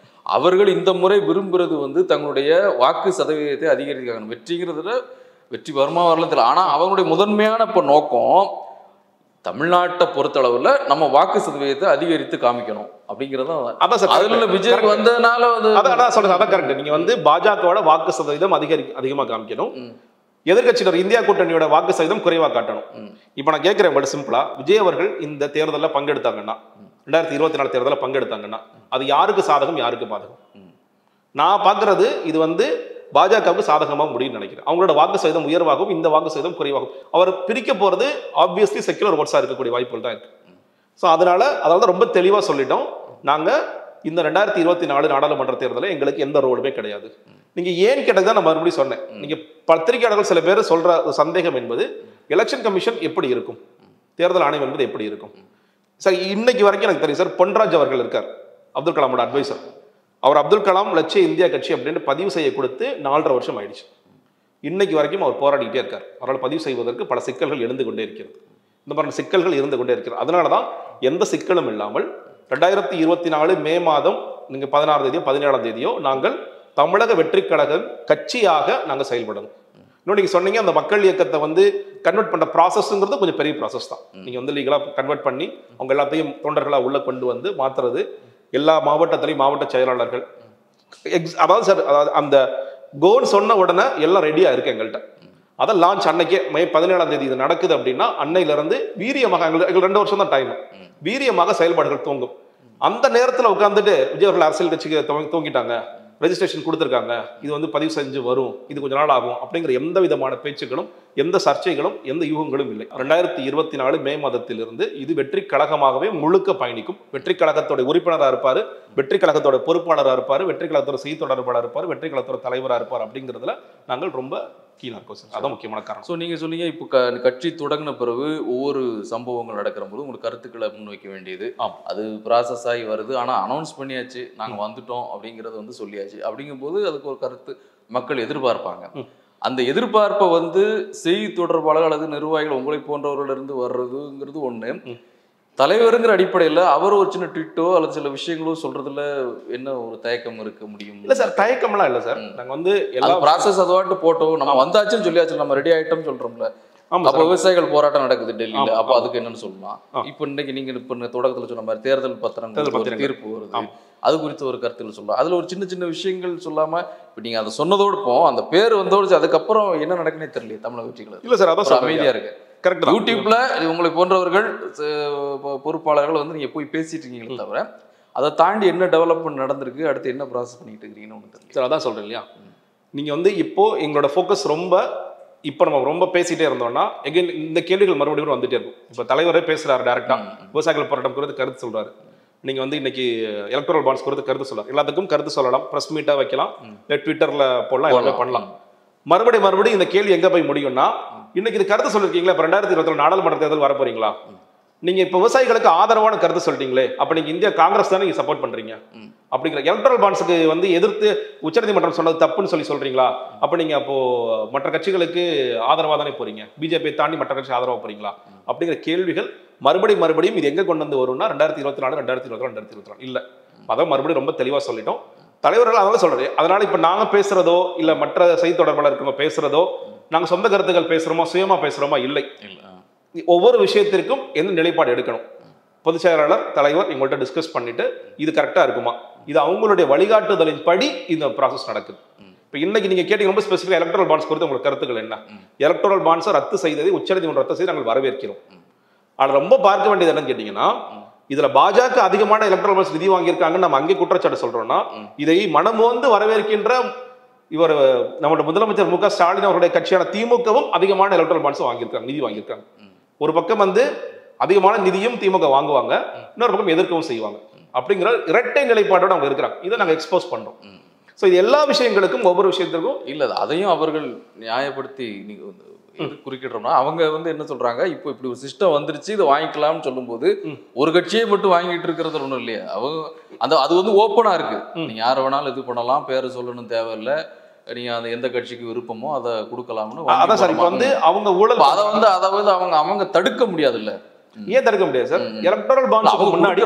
அவர்கள் இந்த முறை விரும்புகிறது வந்து தங்களுடைய வாக்கு சதவீதத்தை அதிகரிக்காங்க. வெற்றிங்கிறதுல வெற்றி வருமா வரலாம் தெரியல, ஆனால் அவங்களுடைய முதன்மையான இப்போ நோக்கம் தமிழ்நாட்டை பொறுத்தளவில் நம்ம வாக்கு சதவீதத்தை அதிகரித்து காமிக்கணும் அப்படிங்கிறது.
அதான் சார்,
அதுல விஜய் வந்ததுனால
அதான் சொல்லுங்க, அதான் கரெக்ட். நீங்கள் வந்து பாஜகவோட வாக்கு சதவீதம் அதிகமாக காமிக்கணும், எதிர்கட்சியினர் இந்தியா கூட்டணியோட வாக்கு சதவீதம் குறைவா காட்டணும். இப்ப நான் கேட்கிறேன் உங்கள்ட்ட சிம்பிளா, விஜய் அவர்கள் இந்த தேர்தலில் பங்கெடுத்தாங்கன்னா 2024 தேர்தலில் பங்கெடுத்தாங்கன்னா அது யாருக்கு சாதகம் யாருக்கு பாதகம்? நான் பார்க்கறது இது வந்து பாஜகவுக்கு சாதகமாக முடியும்னு நினைக்கிறேன். அவங்களோட வாக்கு சதவீதம் உயர்வாகவும் இந்த வாக்கு சதவீதம் குறைவாகும். அவர் பிரிக்க போறது ஆப்வியஸ்லி செக்குலர் ஓட்ஸா இருக்கக்கூடிய வாய்ப்புகள் தான் இருக்கு. ஸோ அதனால ரொம்ப தெளிவா சொல்லிட்டோம், நாங்க இந்த 2024 நாடாளுமன்ற தேர்தலில் எங்களுக்கு எந்த ரோலுமே கிடையாது. நீங்க ஏன் கேட்டது தான் நான் மறுபடியும் சொன்னேன். நீங்க பத்திரிகையாளர்கள் சில பேர் சொல்ற சந்தேகம் என்பது எலெக்ஷன் கமிஷன் எப்படி இருக்கும், தேர்தல் ஆணையம் என்பது எப்படி இருக்கும். சார் இன்னைக்கு வரைக்கும் எனக்கு தெரியும் சார், பொன்ராஜ் அவர்கள் இருக்கார், அப்துல் கலாமோட அட்வைசர். அவர் அப்துல் கலாம் லட்சிய இந்தியா கட்சி அப்படின்னு பதிவு செய்ய கொடுத்து 4.5 வருஷம் ஆயிடுச்சு. இன்னைக்கு வரைக்கும் அவர் போராடிக்கிட்டே இருக்கார். அவரால் பதிவு செய்வதற்கு பல சிக்கல்கள் எழுந்து கொண்டே இருக்கிறது. இந்த மாதிரி சிக்கல்கள் இருந்து கொண்டே இருக்கிறது. அதனால தான் எந்த சிக்கலும் இல்லாமல் 2024 மே மாதம் நீங்க 16ஆம் தேதியோ 17ஆம் தேதியோ நாங்கள் தமிழக வெற்றி கழக கட்சியாக நாங்கள் செயல்படணும். இன்னும் நீங்க சொன்னீங்க அந்த மக்கள் இயக்கத்தை வந்து கன்வெர்ட் பண்ற ப்ராசஸ்ங்கிறது கொஞ்சம் பெரிய ப்ராசஸ் தான். நீங்க வந்து லீகலா கன்வெர்ட் பண்ணி அவங்க எல்லாத்தையும் தொண்டர்களா உள்ள கொண்டு வந்து மாத்துறது, எல்லா மாவட்டத்திலையும் மாவட்ட செயலாளர்கள் அதாவது சார் அந்த கோன் சொன்ன உடனே எல்லாம் ரெடியா இருக்கு எங்கள்கிட்ட. அதை லான்ச் அன்னைக்கே மே 17ஆம் தேதி இது நடக்குது அப்படின்னா அன்னையிலிருந்து வீரியமாக எங்களுக்கு 2 வருஷம் தான் டைம், வீரியமாக செயல்பாடுகள் தூங்கும். அந்த நேரத்தில் உட்காந்துட்டு விஜய் அவர்கள் அரசியல் கட்சிக்கு தூங்கிட்டாங்க, ரெஜிஸ்ட்ரேஷன் கொடுத்துருக்காங்க, இது வந்து பதிவு செஞ்சு வரும், இது கொஞ்ச நாள் ஆகும் அப்படிங்கிற எந்த விதமான பேச்சுக்களும் எந்த சர்ச்சைகளும் எந்த யூகங்களும் இல்லை. 2024 மே மாதத்திலிருந்து இது வெற்றி கழகமாகவே முழுக்க பயணிக்கும். வெற்றி கழகத்தோட உறுப்பினராக இருப்பார், வெற்றி கழகத்தோட பொறுப்பாளராக இருப்பார், வெற்றி கழகத்தோட செய்தி தொடர்பாளராக இருப்பார், வெற்றி கழகத்தோட தலைவராக இருப்பார். அப்படிங்கிறதுல நாங்கள் ரொம்ப கீழாக இருக்கோம் சார். அதான் முக்கியமான காரணம்.
ஸோ நீங்கள் சொன்னீங்க இப்போ கட்சி தொடங்கின பிறகு ஒவ்வொரு சம்பவங்கள் நடக்கிற போது உங்களுக்கு கருத்துக்களை முன்வைக்க வேண்டியது, அது ப்ராசஸ் ஆகி வருது. ஆனால் அனௌன்ஸ் பண்ணியாச்சு, நாங்கள் வந்துட்டோம் அப்படிங்கிறது வந்து சொல்லியாச்சு. அப்படிங்கும்போது அதுக்கு ஒரு கருத்து மக்கள் எதிர்பார்ப்பாங்க. அந்த எதிர்பார்ப்பை வந்து செய்தி தொடர்பாளர் அல்லது நிர்வாகிகள் உங்களை போன்றவர்களிருந்து வர்றதுங்கிறது ஒன்று. தலைவருங்கிற அடிப்படையில் அவர் ஒரு சின்ன ட்விட்டோ அல்லது சில விஷயங்களோ சொல்றதுல என்ன ஒரு தயக்கம் இருக்க முடியும்?
இல்லை சார், தயக்கம்லாம் இல்லை சார். நாங்கள் வந்து எல்லா
ப்ராசஸ் அதுவாட்டு போட்டோம், நம்ம வந்தாச்சுன்னு சொல்லியாச்சு, நம்ம ரெடி ஆகிட்டோம் சொல்றோம்ல. அப்போ விவசாயிகள் போராட்டம் நடக்குது டெல்லியில, அப்போ அதுக்கு என்னன்னு சொல்லலாம். இப்போ இன்னைக்கு நீங்க இப்போ தொடக்கத்தில் சொன்ன மாதிரி தேர்தல் பத்திரங்கள் தீர்ப்பு வருது, அது குறித்து ஒரு கருத்துக்கள் சொல்லலாம். அதுல ஒரு சின்ன சின்ன விஷயங்கள் சொல்லாம இப்போ நீங்க அதை சொன்னதோடு அந்த பேர் வந்தோடு அதுக்கப்புறம் என்ன நடக்குன்னே தெரியல தமிழக வெற்றிகள்.
இல்லை சார், அதான்
அமைதியா இருக்கு. கரெக்ட். யூடியூப்ல உங்களை போன்றவர்கள் பொறுப்பாளர்கள் வந்து நீங்க போய் பேசிட்டு இருக்கீங்களே தவிர அதை தாண்டி என்ன டெவலப்மெண்ட் நடந்திருக்கு, அடுத்து என்ன ப்ராசஸ் பண்ணிட்டு இருக்கீங்கன்னு ஒன்று தெரியல
சார். அதான் சொல்றேன் இல்லையா, நீங்க வந்து இப்போ எங்களோட ஃபோக்கஸ் ரொம்ப இப்போ நம்ம ரொம்ப பேசிட்டே இருந்தோம்னா எகைன் இந்த கேள்விகள் மறுபடியும் வந்துட்டே இருக்கும். இப்போ தலைவரே பேசுறாரு டேரக்டா, விவசாயிகள் போராட்டம் குறித்து கருத்து சொல்றாரு. நீங்க வந்து இன்னைக்கு எலக்ட்ரல் பாண்ட்ஸ் குறித்து கருத்து சொல்லலாம், எல்லாத்துக்கும் கருத்து சொல்லலாம், பிரஸ் மீட்டா வைக்கலாம், ட்விட்டர்ல போடலாம், எல்லாமே பண்ணலாம். மறுபடியும் இந்த கேள்வி எங்க போய் முடியும்னா, இன்னைக்கு இது கருத்து சொல்லிருக்கீங்களா, இப்போ 2024 நாடாளுமன்ற தேர்தல் வர போறீங்களா, நீங்க இப்ப விவசாயிகளுக்கு ஆதரவான கருத்து சொல்லிட்டீங்களே, அப்ப நீங்க இந்தியா காங்கிரஸ் தானே நீங்க சப்போர்ட் பண்றீங்க அப்படிங்கிற எலக்ட்ரல் பாண்ட்ஸுக்கு வந்து எதிர்த்து உச்சநீதிமன்றம் சொன்னது தப்புன்னு சொல்றீங்களா, அப்ப நீங்க அப்போ மற்ற கட்சிகளுக்கு ஆதரவா தானே போறீங்க, பிஜேபி தாண்டி மற்ற கட்சி ஆதரவா போறீங்களா அப்படிங்கிற கேள்விகள் மறுபடியும் இது எங்க கொண்டு வந்து வரும்னா 2024 2024 இல்ல. அதான் மறுபடியும் ரொம்ப தெளிவா சொல்லிட்டோம் தலைவர்கள். அதனால சொல்றேன், அதனால இப்ப நாங்க பேசுறதோ இல்ல மற்ற செய்தி தொடர்பாளர் இருக்கவங்க பேசுறதோ, நாங்க சொந்த கருத்துக்கள் பேசுறோமோ சுயமா பேசுறோமா இல்லை. ஒவ்வொரு விஷயத்திற்கும் எந்த நிலைப்பாடு எடுக்கணும், பொதுச் செயலாளர் தலைவர் எங்கள்கிட்ட டிஸ்கஸ் பண்ணிட்டு இது கரெக்டா இருக்குமா, இது அவங்களுடைய வழிகாட்டுதலின் படி இந்த ப்ராசஸ் நடக்குது. இப்போ இன்னைக்கு நீங்க கேட்டீங்க ரொம்ப ஸ்பெசிஃபிக் எலக்ட்ரல் பாண்ட்ஸ் குறித்து உங்களுக்கு கருத்துக்கள் என்ன, எலக்ட்ரல் பாண்ட்ஸை ரத்து செய்ததை உச்சநீதிமன்றம் ரத்து செய்து நாங்கள் வரவேற்கிறோம். ஆனால் ரொம்ப பார்க்க வேண்டியது என்னன்னு கேட்டீங்கன்னா, இதுல பாஜக அதிகமான எலக்ட்ரல் பாண்ட்ஸ் நிதி வாங்கியிருக்காங்கன்னு நம்ம அங்கே குற்றச்சாட்டு சொல்றோம்னா, இதை மனமோந்து வரவேற்கின்ற இவர் நம்மளோட முதலமைச்சர் மு க ஸ்டாலின் அவருடைய கட்சியான திமுகவும் அதிகமான எலக்ட்ரல் பாண்ட்ஸ் வாங்கியிருக்காங்க, நிதி வாங்கியிருக்காங்க. ஒரு பக்கம் வந்து அதிகமான நிதியும் திமுக வாங்குவாங்க, இன்னொரு பக்கம் எதிர்க்கவும் செய்வாங்க. அப்படிங்கிற இரட்டை நிலைப்பாட்டோட அவங்க இருக்கிறாங்க. இதை நாங்கள் எக்ஸ்போஸ் பண்றோம். ஸோ இது எல்லா விஷயங்களுக்கும் ஒவ்வொரு விஷயத்திற்கும்
இல்லை, அதையும் அவர்கள் நியாயப்படுத்தி குறுக்கிடுறோம்னா அவங்க வந்து என்ன சொல்றாங்க, இப்போ இப்படி ஒரு சிஸ்டம் வந்துருச்சு இதை வாங்கிக்கலாம்னு சொல்லும்போது ஒரு கட்சியை மட்டும் வாங்கிட்டு இருக்கிறது ஒன்றும் இல்லையா, அவங்க அது வந்து ஓப்பனா இருக்கு, நீங்க யாரை வேணாலும் இது பண்ணலாம், பேரை சொல்லணும் தேவையில்லை, நீங்க அந்த எந்த கட்சிக்கு விருப்பமோ அதை கொடுக்கலாம்னு.
அதான் சார், இப்போ வந்து அவங்க ஊழல்
அதை வந்து அவங்க தடுக்க முடியாது இல்ல.
ஏன் தடுக்க முடியாது சார்? எலக்ட்ரல் பாண்ட்ஸ்க்கு முன்னாடி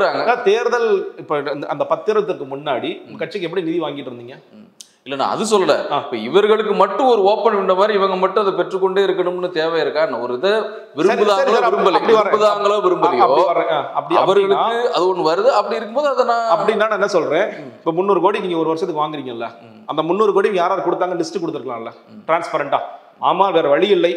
தேர்தல் இப்ப அந்த பத்திரத்துக்கு முன்னாடி உங்க கட்சிக்கு எப்படி நிதி வாங்கிட்டு இருந்தீங்க?
இல்ல நான் அது சொல்லல, இப்ப இவர்களுக்கு மட்டும் ஒரு ஓப்பன் விண்ட மாதிரி இவங்க மட்டும் அதை பெற்றுக்கொண்டே இருக்கணும்னு தேவை இருக்கா? ஒரு இதை விரும்புதாங்களோ விரும்பலையோ அவர்களுக்கு அது ஒண்ணு வருது. அப்படி இருக்கும்போது அதை நான்
அப்படின்னா என்ன சொல்றேன், இப்ப 300 கோடி நீங்க ஒரு வருஷத்துக்கு வாங்குறீங்கல்ல, அந்த 300 கோடி யாராவது கொடுத்தாங்க லிஸ்ட் கொடுத்துருக்கலாம்ல டிரான்ஸ்பரண்டா. ஆமா வேற வழி இல்லை,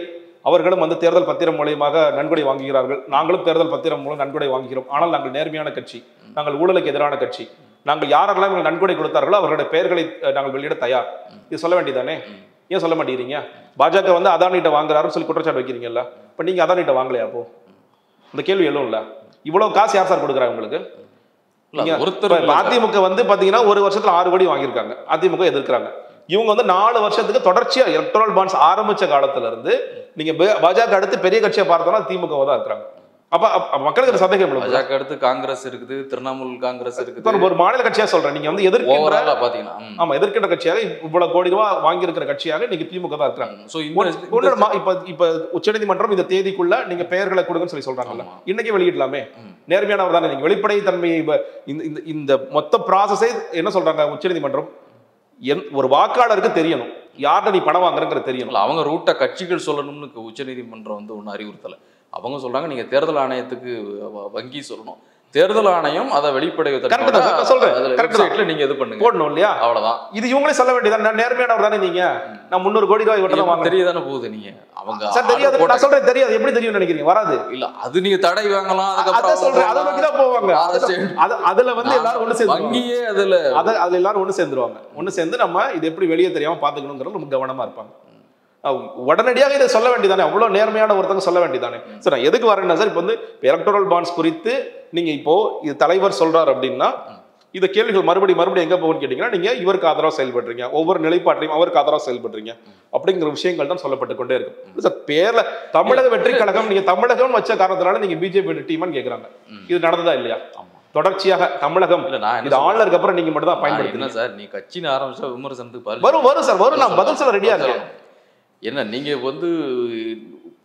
அவர்களும் வந்து தேர்தல் பத்திரம் மூலியமாக நன்கொடை வாங்குகிறார்கள், நாங்களும் தேர்தல் பத்திரம் மூலம் நன்கொடை வாங்குகிறோம், ஆனால் நாங்கள் நேர்மையான கட்சி, நாங்கள் ஊழலுக்கு எதிரான கட்சி, நாங்கள் யாரெல்லாம் நன்கொடை கொடுத்தார்களோ அவர்களுடைய பெயர்களை நாங்கள் வெளியிட தயார். இது சொல்ல வேண்டியதானே? ஏன் சொல்ல மாட்டேங்கிறீங்க? பாஜக வந்து அதானிட்ட வாங்குறாருன்னு சொல்லி குற்றச்சாட்டு வைக்கிறீங்கல்ல, இப்போ நீங்க அதானிட்ட வாங்கலையா? அப்போ இந்த கேள்வி எழும் இல்ல. இவ்வளவு காசு யார் சார் கொடுக்குறாங்க உங்களுக்கு? அதிமுக வந்து பாத்தீங்கன்னா ஒரு வருஷத்துல 6 கோடி வாங்கியிருக்காங்க, அதிமுக எதிர்க்கிறாங்க. இவங்க வந்து 4 வருஷத்துக்கு தொடர்ச்சியா எலக்ட்ரல் பாண்ட்ஸ் ஆரம்பிச்ச காலத்துல இருந்து நீங்க பாஜக அடுத்து பெரிய கட்சியை பார்த்தோம்னா திமுக தான் இருக்கிறாங்க. அப்ப மக்களுக்கு சந்தேகம்
பாஜக அடுத்து காங்கிரஸ் இருக்குது, திரிணாமுல் காங்கிரஸ் இருக்குது.
ஒரு மாநில கட்சியா சொல்றேன், நீங்க வந்து எதிர்க்கின்ற பாத்தீங்கன்னா ஆமா எதிர்க்கின்ற கட்சியாக இவ்வளவு கோடி ரூபாய் வாங்கி இருக்கிற கட்சியாக நீங்க திமுக தான் இருக்கிறாங்க. இப்ப உச்சநீதிமன்றம் இந்த தேதிக்குள்ள நீங்க பெயர்களை கொடுங்கன்னு சொல்லி சொல்றாங்கல்ல, இன்னைக்கு வெளியிடலாமே, நேர்மையானவர் தானே நீங்க. வெளிப்படை தன்மையை இந்த மொத்த ப்ராசஸே என்ன சொல்றாங்க உச்சநீதிமன்றம், ஒரு வாக்காளருக்கு தெரியணும் யார்கிட்ட நீ பணம் வாங்குறங்கிறது தெரியணும்.
அவங்க ரூட்டை கட்சிகள் சொல்லணும்னு உச்சநீதிமன்றம் வந்து ஒன்றும் அறிவுறுத்தலை. அவங்க சொல்றாங்க நீங்க தேர்தல் ஆணையத்துக்கு வங்கி சொல்லணும், தேர்தல் ஆணையம் அதை வெளிப்படை நீங்க இது பண்ணுங்க
போடணும் இல்லையா?
அவ்வளவுதான்.
இது இவங்களே சொல்ல வேண்டியதான், நேர்மையானவர் தானே நீங்க. நான் 300 கோடி ரூபாய்
தெரியதானே போகுது. நீங்க அவங்க
தெரியாது, நான் சொல்றேன் தெரியாது, எப்படி தெரியும் நினைக்கிறீங்க? வராது இல்ல,
அது நீங்க தடை வாங்கலாம்,
போவாங்க. அதுல வந்து எல்லாரும் ஒண்ணு சேர்ந்து
வங்கியே அதுல
எல்லாரும் ஒண்ணு சேர்ந்துருவாங்க. ஒண்ணு சேர்ந்து நம்ம இது எப்படி வெளியே தெரியாம பாத்துக்கணுங்கிறது ரொம்ப கவனமா இருப்பாங்க. உடனடியாக இதை சொல்ல வேண்டியதானே, அவ்வளவு நேர்மையான ஒருத்தங்க சொல்ல வேண்டியதானே. சார் நான் எதுக்கு வரேன்னா சார், இப்போ வந்து எலக்டோரல் பாண்ட்ஸ் குறித்து நீங்க இப்போ இது தலைவர் சொல்றாரு அப்படின்னா இந்த கேள்விகள் மறுபடியும் எங்க போகும்னு கேட்டீங்கன்னா, நீங்க இவருக்கு ஆதரவா செயல்படுறீங்க, ஒவ்வொரு நிலைப்பாட்டையும் அவருக்கு ஆதரவா செயல்படுறீங்க அப்படிங்கிற விஷயங்கள் தான் சொல்லப்பட்டு கொண்டே இருக்கும். சார் பேர்ல தமிழக வெற்றி கழகம், நீங்க தமிழகம் வச்ச காரணத்தினால நீங்க பிஜேபி டீம்னு கேக்குறாங்க. இது நடந்ததா இல்லையா? தொடர்ச்சியாக தமிழகம் இது ஆளுநருக்கு அப்புறம் நீங்க மட்டும் தான் பயன்படுத்தினா சார்.
நீ கட்சின்னு ஆரம்பிச்சா விமர்சனத்துக்கு
வரும் சார், வரும். நான் பதில் சொல்ல ரெடியா இருக்கேன்.
என்ன நீங்க வந்து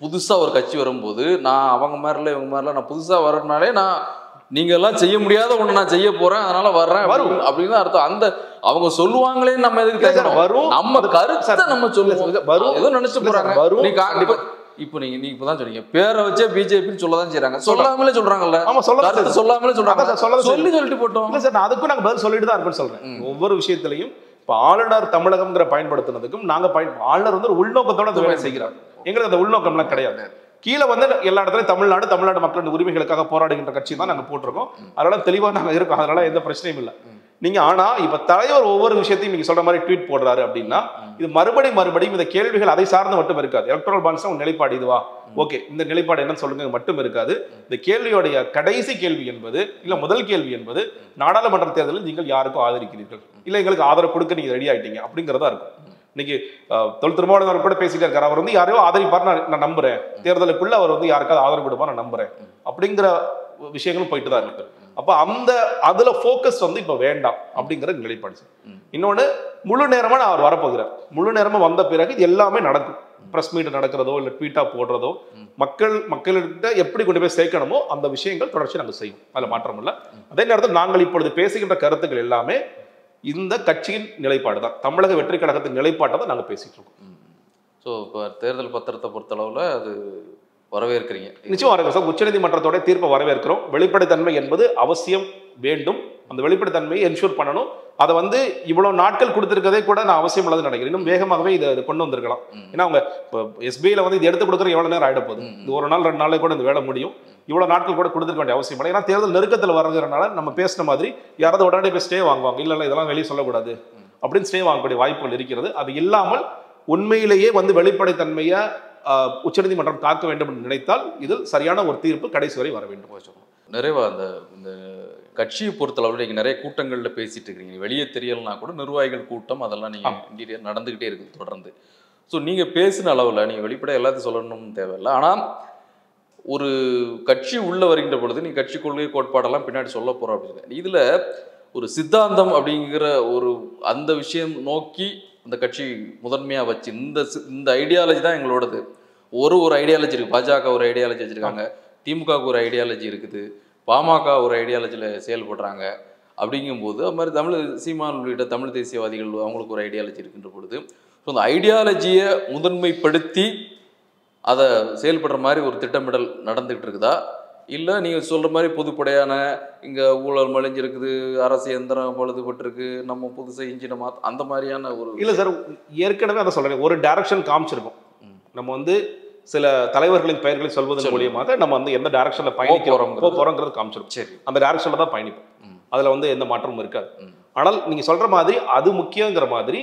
புதுசா ஒரு கட்சி வரும்போது நான் அவங்க மாதிரில இவங்க மாதிரிலாம் நான் புதுசா வரனாலே நான் நீங்க எல்லாம் செய்ய முடியாத ஒண்ணு நான் செய்ய போறேன் அதனால வர்றேன் அப்படின்னு அர்த்தம். அந்த அவங்க சொல்லுவாங்களே நம்ம எதுக்கு கேட்கணும்? வரும், நம்ம கருத்தை நம்ம சொல்லுவோம். வரும் ஏதோ நினைச்சு போறாங்க. இப்போ நீங்க இப்பதான் சொன்னீங்க பேரை வச்சே பிஜேபின்னு சொல்லதான் செய்யறாங்க, சொல்லாமலே சொல்றாங்கல்ல. ஆமா சொல்லாமலே சொல்றாங்க, சொல்லிட்டு போட்டோம். இல்ல சார், நான் அதுக்கும் நாங்க பதில் சொல்லிட்டு தான் இருக்குன்னு சொல்றேன். ஒவ்வொரு விஷயத்திலையும் இப்போ ஆளுநர் தமிழகம்ங்கிற பயன்படுத்தினதுக்கும் நாங்க ஆளுநர் வந்து ஒரு உள்நோக்கத்தோட அந்த வேலை செய்கிறாங்க. எங்களுக்கு அந்த உள்நோக்கம்லாம் கிடையாது. கீழே வந்து எல்லா இடத்துலையும் தமிழ்நாடு மக்களின் உரிமைகளுக்காக போராடுகின்ற கட்சி தான் நாங்க போட்டிருக்கோம். அதனால தெளிவா நாங்க இருக்கோம், அதனால எந்த பிரச்சனையும் இல்லை. நீங்க ஆனா இப்ப தலைவர் ஒவ்வொரு விஷயத்தையும் நீங்க சொல்ற மாதிரி ட்வீட் போடுறாரு அப்படின்னா இது மறுபடியும் இந்த கேள்விகள் அதை சார்ந்து மட்டும் இருக்காது. எலக்ட்ரல் பாண்ட்ஸ் உங்க நிலைப்பாடு இதுவா, ஓகே இந்த நிலைப்பாடு என்னன்னு சொல்லுங்க மட்டும் இருக்காது. இந்த கேள்வியோடைய கடைசி கேள்வி என்பது இல்ல முதல் கேள்வி என்பது நாடாளுமன்ற தேர்தலில் நீங்கள் யாருக்கும் ஆதரிக்கிறீர்கள், இல்ல எங்களுக்கு ஆதரவு கொடுக்க நீங்க ரெடி ஆயிட்டீங்க அப்படிங்கிறதா இருக்கும். இன்னைக்கு தொல் திருமாவளவன் கூட பேசிட்டே இருக்காரு, அவர் வந்து யாரையோ ஆதரிப்பார் நான் நம்புறேன், தேர்தலுக்குள்ள அவர் வந்து யாருக்காவது ஆதரவு கொடுப்பார் நான் நம்புறேன் அப்படிங்கிற விஷயங்களும் போயிட்டு தான் இருக்கு. அப்ப அதுல போக்கஸ் வந்து இப்ப வேண்டாம் அப்படிங்கிற நிலைப்பாடு. இன்னொன்னு முழு நேரமா அவர் வரப்போகிறார், முழு நேரமா வந்த பிறகு எல்லாமே நடக்கும். பிரஸ் மீட் நடக்கிறதோ இல்ல ட்வீட்டா போடுறதோ மக்கள்கிட்ட எப்படி கொண்டு போய் சேர்க்கணுமோ அந்த விஷயங்கள் தொடர்ச்சி நாங்கள் செய்வோம், அதுல மாற்றம் இல்லை. அதே நேரத்தில் நாங்கள் இப்பொழுது பேசுகின்ற கருத்துக்கள் எல்லாமே இந்த கட்சியின் நிலைப்பாடு தான், தமிழக வெற்றி கழகத்தின் நிலைப்பாட்டை தான் நாங்கள் பேசிட்டு இருக்கோம். ஸோ இப்போ தேர்தல் பத்திரத்தை பொறுத்தளவில் அது வரவேற்கிறீங்க?
நிச்சயம் வரவேற்கிறோம் சார். உச்சநீதிமன்றத்தோட தீர்ப்பை வரவேற்கிறோம். வெளிப்படைத்தன்மை என்பது அவசியம் வேண்டும், அந்த வெளிப்படைத்தன்மையை என்ஷூர் பண்ணணும். அதை வந்து இவ்வளவு நாட்கள் கொடுத்திருக்கதே கூட நான் அவசியம் உள்ளதுன்னு நினைக்கிறேன். இன்னும் வேகமாகவே இதை கொண்டு வந்திருக்கலாம். ஏன்னா அவங்க இப்போ எஸ்பிஐல வந்து இது எடுத்து கொடுக்குற எவ்வளவு நேரம் ஆயிட போகுது, இது ஒரு நாள் 2 நாளே கூட இந்த வேலை முடியும். இவ்வளவு நாட்கள் கூட கொடுத்துருக்க வேண்டிய அவசியம் இல்லை. ஏன்னா தேர்தல் நெருக்கத்தில் வரதுனால நம்ம பேசின மாதிரி யாராவது உடனே போய் ஸ்டே வாங்குவாங்க, இல்லை இதெல்லாம் வெளியே சொல்லக்கூடாது அப்படின்னு ஸ்டே வாங்கக்கூடிய வாய்ப்புகள் இருக்கிறது. அது இல்லாமல் உண்மையிலேயே வந்து வெளிப்படைத்தன்மையை உச்சநீதிமன்றம் காக்க வேண்டும் என்று நினைத்தால் இதில் சரியான ஒரு தீர்ப்பு கடைசி வரை வர வேண்டும்.
நிறைவா இந்த கட்சியை பொறுத்தளவில் நீங்கள் நிறைய கூட்டங்களில் பேசிட்டு இருக்கிறீங்க, வெளியே தெரியலனா கூட நிர்வாகிகள் கூட்டம் அதெல்லாம் நீங்கள் இன்டீரியர் நடந்துக்கிட்டே இருக்குது தொடர்ந்து. ஸோ நீங்கள் பேசின அளவில் நீங்கள் வெளிப்படையாக எல்லாத்தையும் சொல்லணும்னு தேவையில்லை. ஆனால் ஒரு கட்சி உள்ளே வருகின்ற பொழுது நீ கட்சி கொள்கை கோட்பாடெல்லாம் பின்னாடி சொல்ல போகிறோம் அப்படின்னு இதில் ஒரு சித்தாந்தம் அப்படிங்கிற அந்த விஷயம் நோக்கி அந்த கட்சி முதன்மையாக வச்சு இந்த ஐடியாலஜி தான் எங்களோடது. ஒரு ஐடியாலஜி இருக்குது, பாஜக ஒரு ஐடியாலஜி வச்சுருக்காங்க, திமுகவுக்கு ஒரு ஐடியாலஜி இருக்குது, பாமக ஒரு ஐடியாலஜியில் செயல்படுறாங்க. அப்படிங்கும்போது அது மாதிரி சீமான் உள்ளிட்ட தமிழ் தேசியவாதிகள் அவங்களுக்கு ஒரு ஐடியாலஜி இருக்கின்ற பொழுது ஸோ அந்த ஐடியாலஜியை முதன்மைப்படுத்தி அதை செயல்படுற மாதிரி ஒரு திட்டமிடல் நடந்துகிட்டு இருக்குதா, இல்லை நீங்கள் சொல்கிற மாதிரி பொதுப்படையான இங்கே ஊழல் மலிஞ்சிருக்குது, அரசு எந்திரம் பழுதுபட்டிருக்கு, நம்ம புதுசாக இன்ஜினை அந்த மாதிரியான
இல்லை சார், ஏற்கனவே அதை சொல்கிறேன், ஒரு டைரக்ஷன் காமிச்சிருக்கும். நம்ம வந்து சில தலைவர்களின் பெயர்களை சொல்வதன் மூலியமாக நம்ம வந்து எந்த டைரக்ஷன்ல போறோங்கிறது காமிச்சிடும்.
சரி,
அந்த டைரக்ஷன்ல தான் பயணிப்போம். அதுல வந்து எந்த மாற்றமும் இருக்காது. ஆனால் நீங்க சொல்ற மாதிரி அது முக்கியங்கிற மாதிரி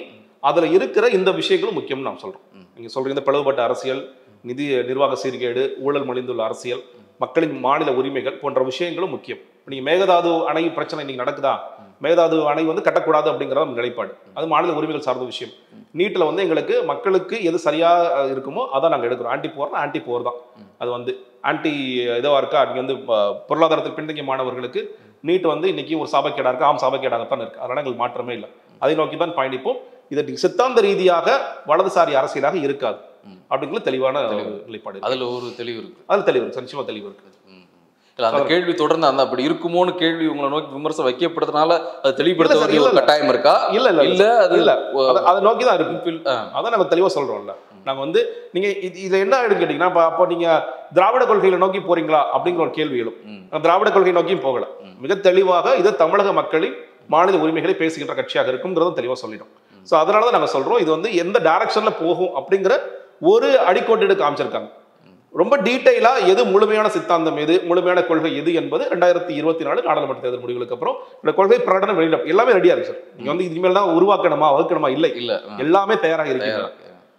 அதுல இருக்கிற இந்த விஷயங்களும் முக்கியம்னு நாம் சொல்றோம். நீங்க சொல்றீங்க இந்த பிளவுபட்ட அரசியல், நிதி நிர்வாக சீர்கேடு, ஊழல் மலிந்துள்ள அரசியல், மக்களின் மாநில உரிமைகள் போன்ற விஷயங்களும் முக்கியம். நீங்க மேகதாது அணை பிரச்சனை இன்னைக்கு நடக்குதா, மேகதாது அணை வந்து கட்டக்கூடாது அப்படிங்கிறது நிலைப்பாடு, அது மாநில உரிமைகள் சார்ந்த விஷயம். நீட்டில் வந்து எங்களுக்கு மக்களுக்கு எது சரியா இருக்குமோ அதான் நாங்கள் எடுக்கிறோம். ஆன்டி போர் தான். அது வந்து ஆன்டி இதுவா இருக்கா, நீங்க வந்து பொருளாதாரத்தில் பின்தங்கிய மாணவர்களுக்கு நீட் வந்து இன்னைக்கு ஒரு சாபக்கேடா இருக்கு. சாபக்கேடாகத்தான் இருக்கு. அதனால எங்களுக்கு மாற்றமே இல்லை. அதை நோக்கி தான் பயணிப்போம். இது சித்தாந்த ரீதியாக வலதுசாரி அரசியலாக இருக்காது அப்படிங்கிறது தெளிவான நிலைப்பாடு.
அதுல ஒரு தெளிவு இருக்கு.
அதுல தெளிவு இருக்கு, நிச்சயமா தெளிவு இருக்கு.
அந்த கேள்வி தொடர்ந்து அந்த அப்படி இருக்குமோன்னு கேள்வி உங்களை நோக்கி விமர்சனம் வைக்கப்படுறதுனால அது தெளிவுபடுத்த ஒரு கட்டாயம் இருக்கா? இல்ல அது இல்ல,
அதை நோக்கி தான் இருக்கு. அதான் நம்ம தெளிவா சொல்றோம்ல. நாங்க வந்து நீங்க இதுல என்ன கேட்டீங்கன்னா, அப்போ நீங்க திராவிட கொள்கைகளை நோக்கி போறீங்களா அப்படிங்கிற ஒரு கேள்வி எழும். திராவிட கொள்கை நோக்கியும் போகல. மிக தெளிவாக இது தமிழக மக்களின் மாநில உரிமைகளை பேசுகின்ற கட்சியாக இருக்கும்ங்கிறதும் தெளிவா சொல்லிடும். ஸோ அதனாலதான் நாங்க சொல்றோம் இது வந்து எந்த டைரக்ஷன்ல போகும் அப்படிங்கிற ஒரு அடிக்கோட்டு காமிச்சிருக்காங்க. ரொம்ப டீட்டெயிலா எது முழுமையான சித்தாந்தம் எது, முழுமையான கொள்கை எது என்பது 2024 நாடாளுமன்ற தேர்தல் முடிவுகளுக்கு அப்புறம் இந்த கொள்கை பிரகடனம் வெளியிட எல்லாமே ரெடியா இருக்கு சார். நீங்க வந்து இனிமேல் தான் உருவாக்கணுமா வகுக்கணுமா இல்லை, எல்லாமே தயாராக இருக்கிறாங்க.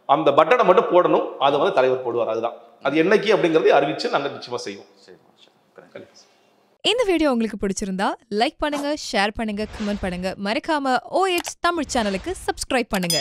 அந்த பட்டனை மட்டும் போடணும், அதை வந்து தலைவர் போடுவார். அதுதான் அது என்னைக்கு அப்படிங்கறதை அறிவிச்சு நாங்க நிச்சயமா செய்வோம்.
இந்த வீடியோ உங்களுக்கு பிடிச்சிருந்தா லைக் பண்ணுங்க, ஷேர் பண்ணுங்க, கமெண்ட் பண்ணுங்க. மறக்காம OH தமிழ் சேனலுக்கு சப்ஸ்கிரைப் பண்ணுங்க.